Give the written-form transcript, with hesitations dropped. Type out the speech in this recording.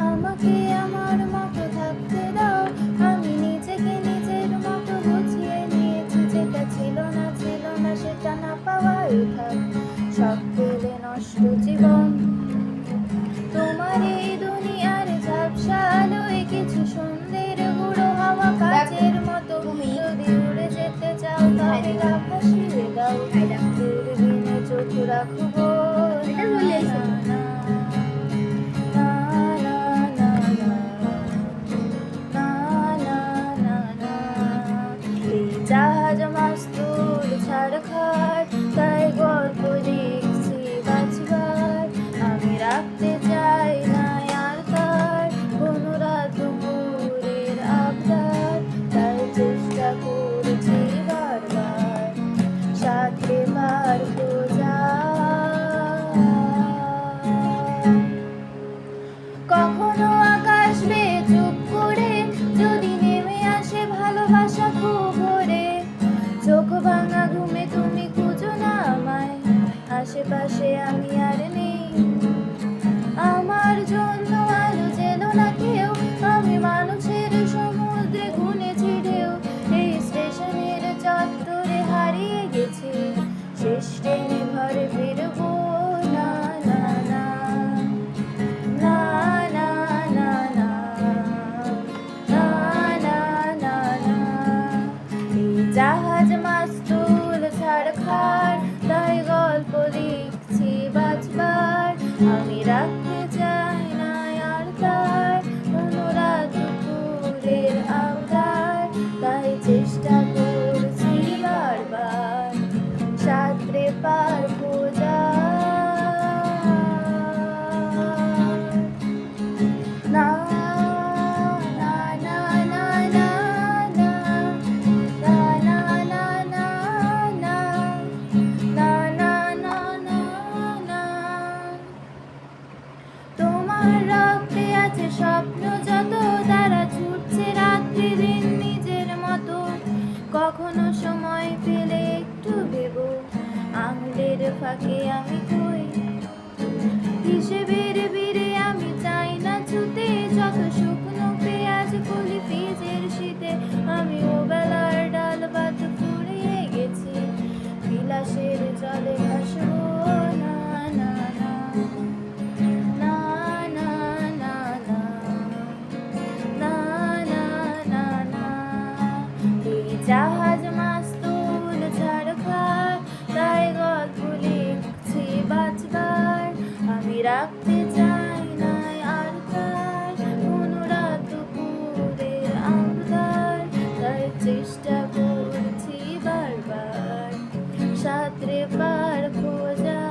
আমাকে আমার মতো থাকতে দাও, আমি নিজেকে নিজের মতো গুছিয়ে নিয়েছি। যেটা ছিল না সেটা না পাওয়াই থাক, সব পেলে নষ্ট জীবন। তোমার এই দুনিয়ার ঝাপসা আলোয় কিছু সন্ধ্যের গুঁড়ো হাওয়া কাচের মতো। যদি উড়ে যেতে চাও তবে গা ভাসিয়ে দাও, দূরবীনে চোখ রাখবো। জাহাজ মাস্তুল ছাড়খাড়, তাই গল্প লিখছি বাঁচবার। আমি রাখতে চাই না আর তার কোনো রাত দুপুরের আবদার, তাই চেষ্টা করছি বারবার সাথে পার খোঁজা। কখনো আকাশ বেয়ে চুপ করে যদি নেমে আসে ভালোবাসা খুব ভোরে, চোখ ভাঙা ঘুমে তুমি খুঁজো না আমায়, আশেপাশে আমি আর নেই। আমার জন্য আলো জেলো না কেউ, আমি মানুষের সমুদ্রে গুনেছি ঢেউ। এই স্টেশনের চত্বরে হারিয়ে গেছি, শেষ ট্রেনে ঘরে ফিরবো না। না না না না না না না না না না। এই জাহাজ মাস্তুল ছাড়খাড়, তাই গল্প লিখছি বাঁচবার। আমি রাখতে চাই না আর তার কোনো রাত দুপুরের আবদার, তাই চেষ্টা করছি বারবার সাঁতরে পার খোঁজা। না না না না না না না না না না না না না না না। তোমার রক্তে আছে স্বপ্ন যত, তারা ছুটছে রাত্রি দিন নিজের মতো। কখনো সময় পেলে একটু ভেবো, আঙুলের ফাঁকে আমি কই হিসেবের বীরে। আমি চাই না ছুতে যত শুকনো পেঁয়াজ কলি ফ্রিজের শীতে। আমি ও বেলার ডাল ভাত ফুরিয়ে গেছি, বিলাসের জলে ভাসবো না। না না না না না না না না না না। এই জাহাজ মাস্তুল ছাড়খাড়, তাই গল্প লিখছি বাঁচবার। আমি রাখতে চাই না আর তার কোনো রাত দুপুরের আবদার, তাই চেষ্টা করছি বারবার সাঁতরে পার খোঁজা।